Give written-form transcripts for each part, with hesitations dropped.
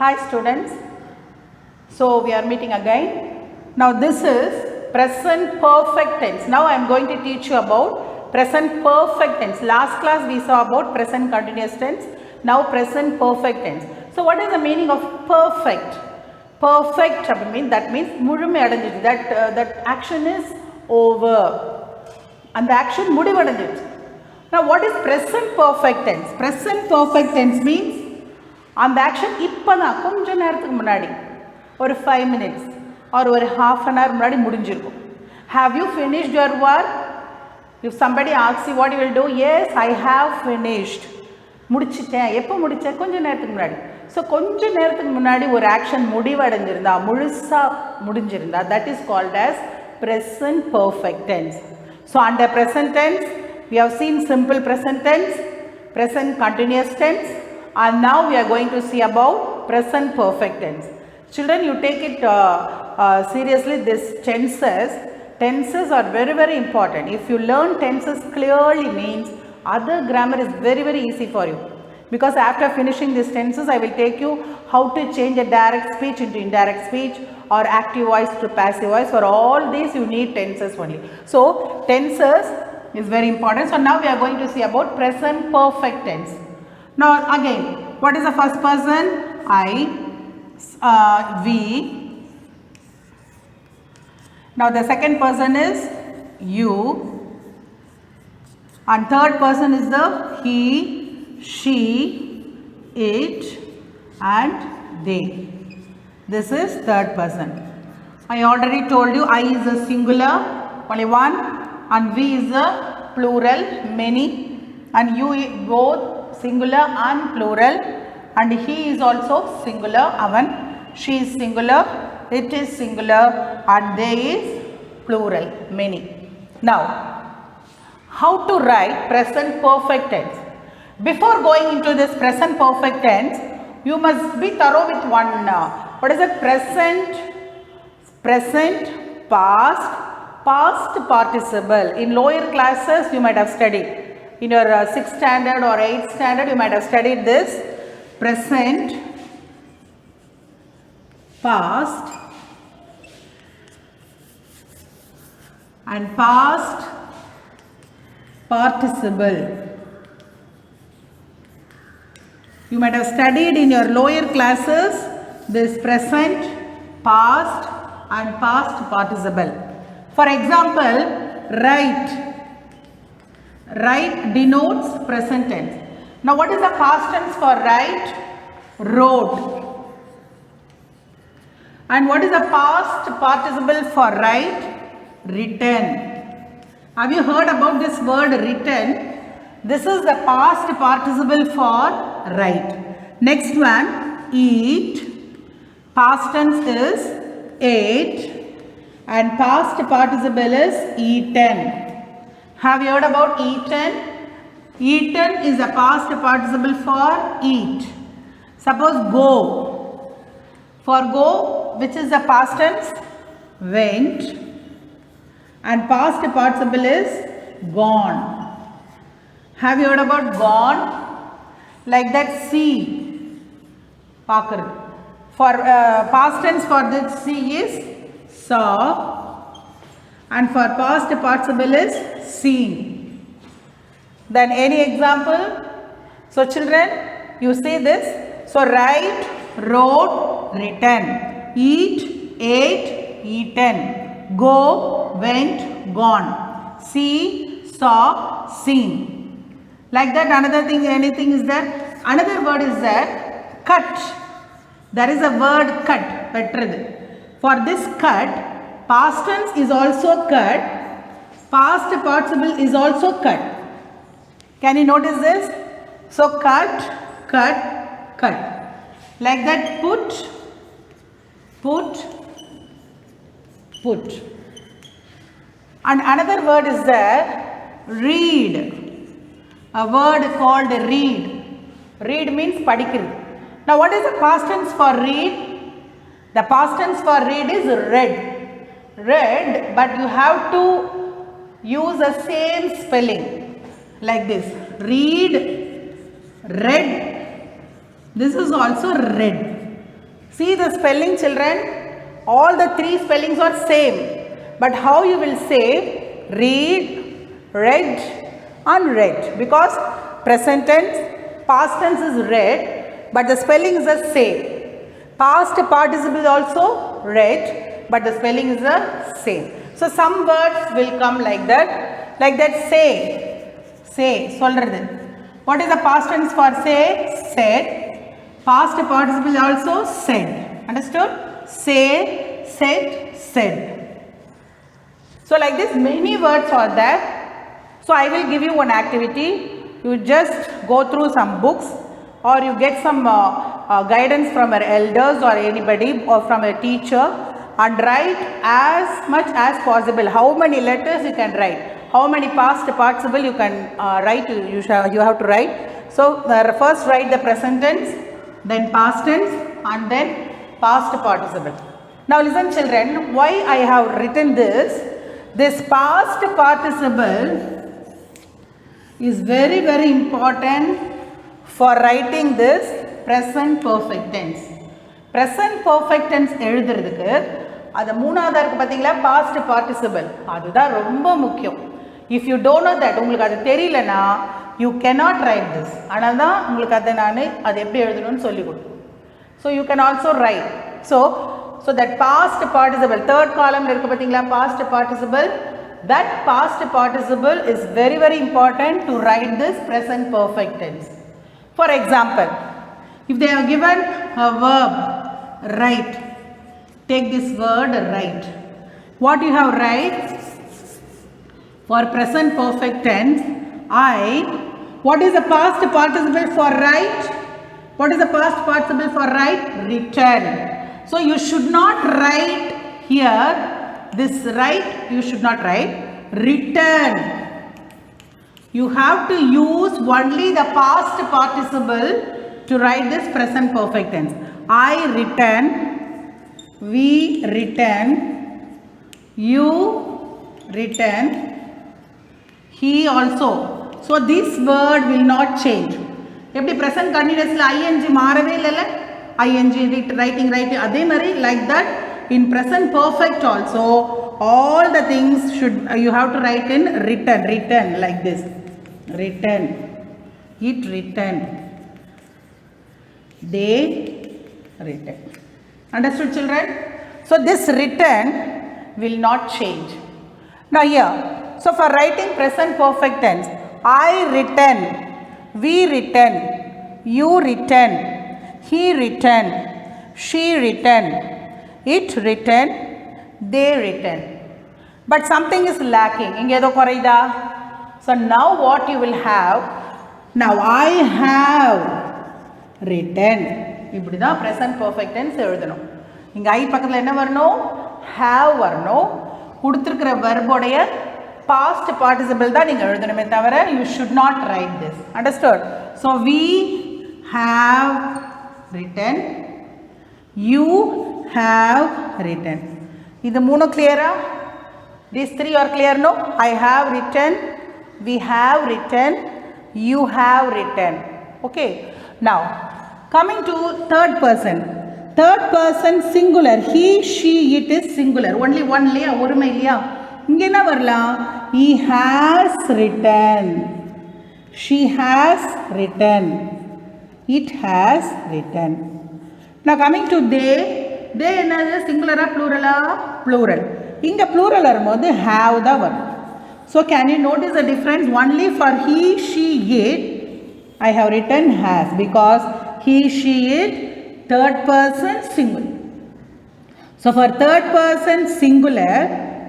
Hi students, so we are meeting again. Now this is present perfect tense. Now I am going to teach you about present perfect tense. Last class we saw about present continuous tense. Now present perfect tense. So what is the meaning of perfect? Perfect that means முழுமை அடைஞ்சிட்டு. That action is over. And the action முடிவடைஞ்சிட்டு. Now what is present perfect tense? Present perfect tense means அந்த action இப்போ தான் கொஞ்ச நேரத்துக்கு முன்னாடி ஒரு 5 minutes ஒரு half an hour முன்னாடி முடிஞ்சிருக்கும். Have you finished your work? If somebody asks you what you will do, yes, I have finished. முடிச்சிட்டேன். எப்போ முடிச்சேன்? கொஞ்ச நேரத்துக்கு முன்னாடி. ஸோ கொஞ்ச நேரத்துக்கு முன்னாடி ஒரு ஆக்ஷன் முடிவடைஞ்சிருந்தா முழுசாக முடிஞ்சிருந்தா that is called as present perfect tense. So under present tense we have seen simple present tense, present continuous tense, and now we are going to see about present perfect tense. Children, you take it seriously. This tenses are very important. If you learn tenses clearly means other grammar is very easy for you, because after finishing these tenses I will take you how to change a direct speech into indirect speech or active voice to passive voice. For all these you need tenses only. So tenses is very important. So now we are going to see about present perfect tense. Now again, what is the first person? I, we. Now the second person is you, and third person is the he, she, it, and they. This is third person. I already told you I is a singular, only one, and we is a plural, many, and you both singular and plural, and he is also singular, avan, she is singular, it is singular, and they is plural, many. Now how to write present perfect tense? Before going into this present perfect tense, you must be thorough with one. What is it? Present, past participle. In lower classes you might have studied. In your 6th standard or 8th standard you might have studied this present, past, and past participle. You might have studied in your lower classes this present, past, and past participle. For example, write denotes present tense. Now what is the past tense for write? Wrote. And what is the past participle for write? Written. Have you heard about this word written? This is the past participle for write. Next one, eat. Past tense is ate, and past participle is eaten. Have you heard about eaten? Eaten is a past participle for eat. Suppose go. For go, which is the past tense? Went. And past participle is gone. Have you heard about gone? Like that see. Pakar. For past tense for this see is saw. And for past participle is seen. Then any example? So children, you see this. So write, wrote, written. Eat, ate, eaten. Go, went, gone. See, saw, seen. Like that, another thing, anything is there? Another word is there, cut. There is a word cut. For this cut, past tense is also cut, past participle is also cut. Can you notice this? So cut, like that. Put. And another word is there, read. A word called read. Read means padikkiru. Now what is the past tense for read? The past tense for read is read. But you have to use the same spelling like this. Read, read. This is also read. See the spelling, children, all the three spellings are same, but how you will say read, read and read, because present tense, past tense is read, but the spelling is the same. Past participle also read, but the spelling is the same. So some words will come like that say, solradhu. What is the past tense for say? Said. Past participle also said. Understood? Say, said, said. So like this many words are there. So I will give you one activity. You just go through some books, or you get some guidance from your elders or anybody, or from a teacher, and write as much as possible. How many letters you can write? How many past participle you can write? You have to write. So first write the present tense, then past tense, and then past participle. Now listen, children, why I have written this. This past participle is very, very important for writing this present perfect tense. Present perfect tense எழுதுறதுக்கு அது மூணாவதா இருக்கு பாத்தீங்களா, past participle. அதுதான் ரொம்ப முக்கியம். If you don't know that, உங்களுக்கு அது தெரியலனா you cannot write this. அதனால தான் உங்களுக்கு அதை நான் அது எப்படி எழுதணும்னு சொல்லி கொடுத்தேன். So you can also write. So that past participle, third column la irukku pathingala, past participle, that past participle is very, very important to write this present perfect tense. For example, if they have given a verb write, take this word write. What you have write for present perfect tense? What is the past participle for write? What is the past participle for write? Return. So you should not write here this write, you should not write return. You have to use only the past participle to write this present perfect tense. I return, we return, you return, he also. So this word will not change. எப்படி present continuously ing மாறவே இல்லைல்ல, ing writing அதே மாதிரி like that in present perfect also all the things should you have to write in return like this. Return, it returned, they returned. Understood, children? So this return will not change. Now here, so for writing present perfect tense, I return, we return, you return, he return, she return, it return, they return. But something is lacking. Inge edo koraida. So now what you will have? Now I have written. இப்படி தான் present perfect tense எழுதணும். இங்க I பக்கத்துல என்ன வரணும்? have வரணும். கொடுத்திருக்கிற verb உடைய past participle தான் நீங்க எழுதணுமே தவிர you should not write this. Understood? So we have written, you have written. இது மூணு clear-ஆ? These three are clear, no? I have written, we have written, you have written. Okay. Now coming to third person. Third person singular. He, she, it is singular. Only one இல்லையா, ஒருமை இல்லையா? இங்க என்ன வரலாம்? He has written, she has written, it has written. Now coming to they என்னது, singular-ஆ plural-ஆ? Plural. இங்க plural வரும்போது have தான் வரும். So can you notice the difference? Only for he, she, it I have written has, because he, she, it third person singular. So for third person singular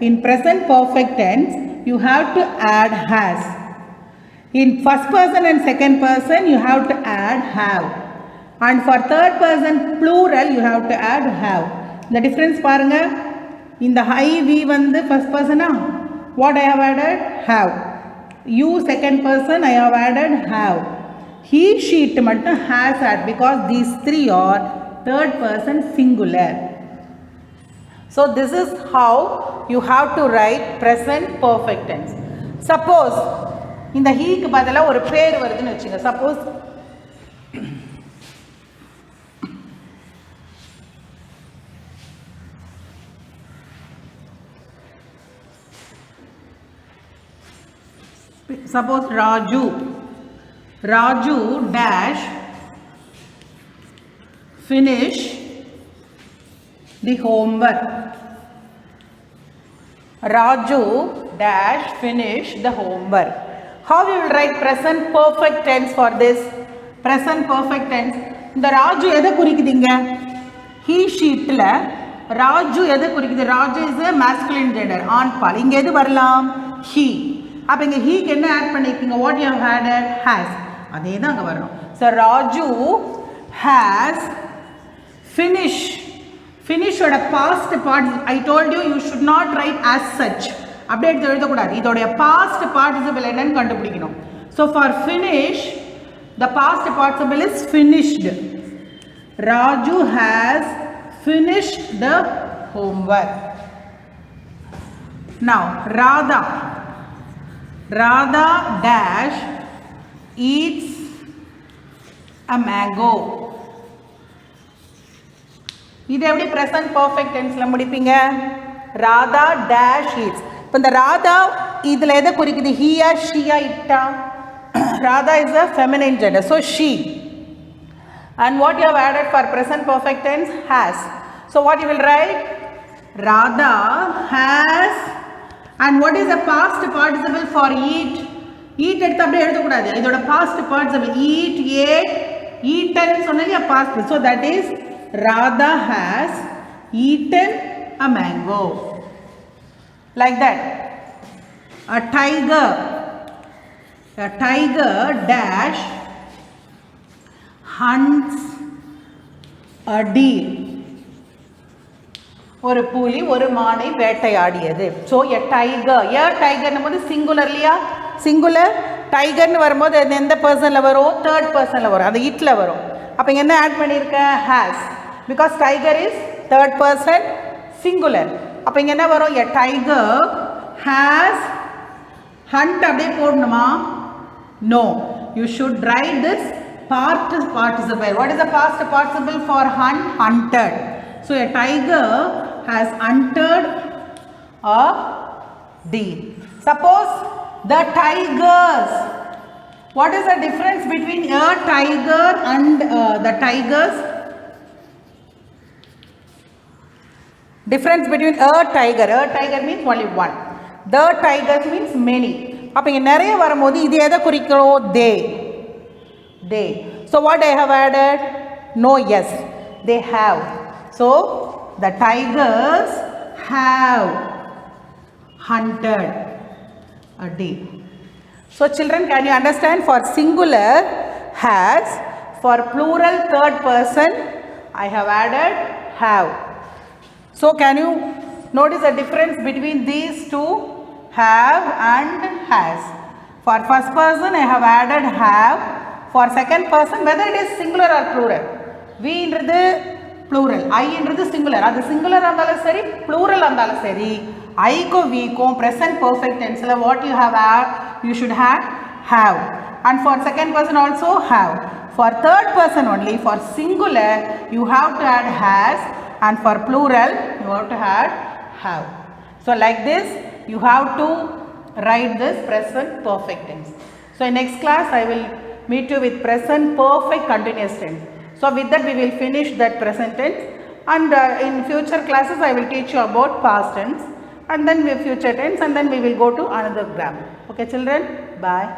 in present perfect tense you have to add has. In first person and second person you have to add have, and for third person plural you have to add have. The difference பாருங்க, இந்த I we வந்து first person ah, what I have added? Have. You second person I have added have. He, she, it மட்டும் has added, because these three are third person singular. So this is how you have to write present perfect tense. Suppose இந்த he க்கு பதிலா ஒரு பேர் வருதுன்னு வெச்சுங்க. Suppose Suppose Raju dash finish the homework. Raju dash finish the homework. How you will write present perfect tense for this? Present perfect tense. இந்த ராஜு எதை குறிக்குதுங்க? He sheetல Raju எதை குறிக்குது? Raju is a masculine gender, ஆண் பால். இங்க எது வரலாம்? He. அப்ப இங்க he க்கு என்ன ஆட் பண்ணிருக்கீங்க? What you have added? Has. அதே தான் அங்க வரணும். So Raju has finish ஓட past participle. I told you you should not write as such. அப்படியே எடுத்து எழுதக்கூடாது. இதோடைய past participle என்னன்னு கண்டுபிடிக்கணும். So for finish, the past participle is finished. Raju has finished the homework. Now Radha dash eats a mango. இது எப்படி present perfect tenseல முடிப்பீங்க? Radha dash eats. இப்போ இந்த ராதா இதில் எதை குறிக்குது? he or she or it? Radha is a feminine gender, so she. And what you have added for present perfect tense? Has. So what you will write? Radha has. And what is the past participle for eat? Eat எடுத்து அப்படியே எழுதக்கூடாது. இதோட past participle eat, ate, eaten சொன்னாலே past. So that is Radha has eaten a mango. Like that. A tiger dash hunts a deer. ஒரு புலி ஒரு மானை வேட்டையாடியது. So a tiger நம்ம சிங்குலர் இல்லையா? சிங்குலர் டைகர்னு வரும்போது எந்த பர்சனில் வரும்? தேர்ட் பர்சனில் வரும். அது இட்ல வரும். அப்போ என்ன ஆட் பண்ணியிருக்க? Has. Because tiger is third person singular. அப்போ இங்கே என்ன வரும்? a tiger has hunt அப்படியே போடணுமா? No. You should write this past participle. What is the past participle for hunt? Hunted. So a tiger has hunted a deer. Suppose the tigers. What is the difference between a tiger and the tigers? Difference between a tiger means only one. The tigers means many. அப்ப இங்க நிறைய வரும்போது இது எதை குறிக்கிறோம்? they. So what I have added? No, yes. They have. So the tigers have hunted a deer. So children, can you understand? For singular has, for plural third person I have added have. So can you notice the difference between these two, have and has? For first person I have added have. For second person, whether it is singular or plural, we என்றது plural, I என்றது singular. அது singular இருந்தாலும் சரி, plural இருந்தாலும் சரி, I க்கும் V க்கும் present perfect tenseல what you have add, you should have. And for second person also have. For third person only, for singular you have to add has, and for plural you have to add have. So like this you have to write this present perfect tense. So in next class I will meet you with present perfect continuous tense. So with that we will finish that present tense, and in future classes I will teach you about past tense, and then future tense, and then we will go to another grammar. Okay children, bye.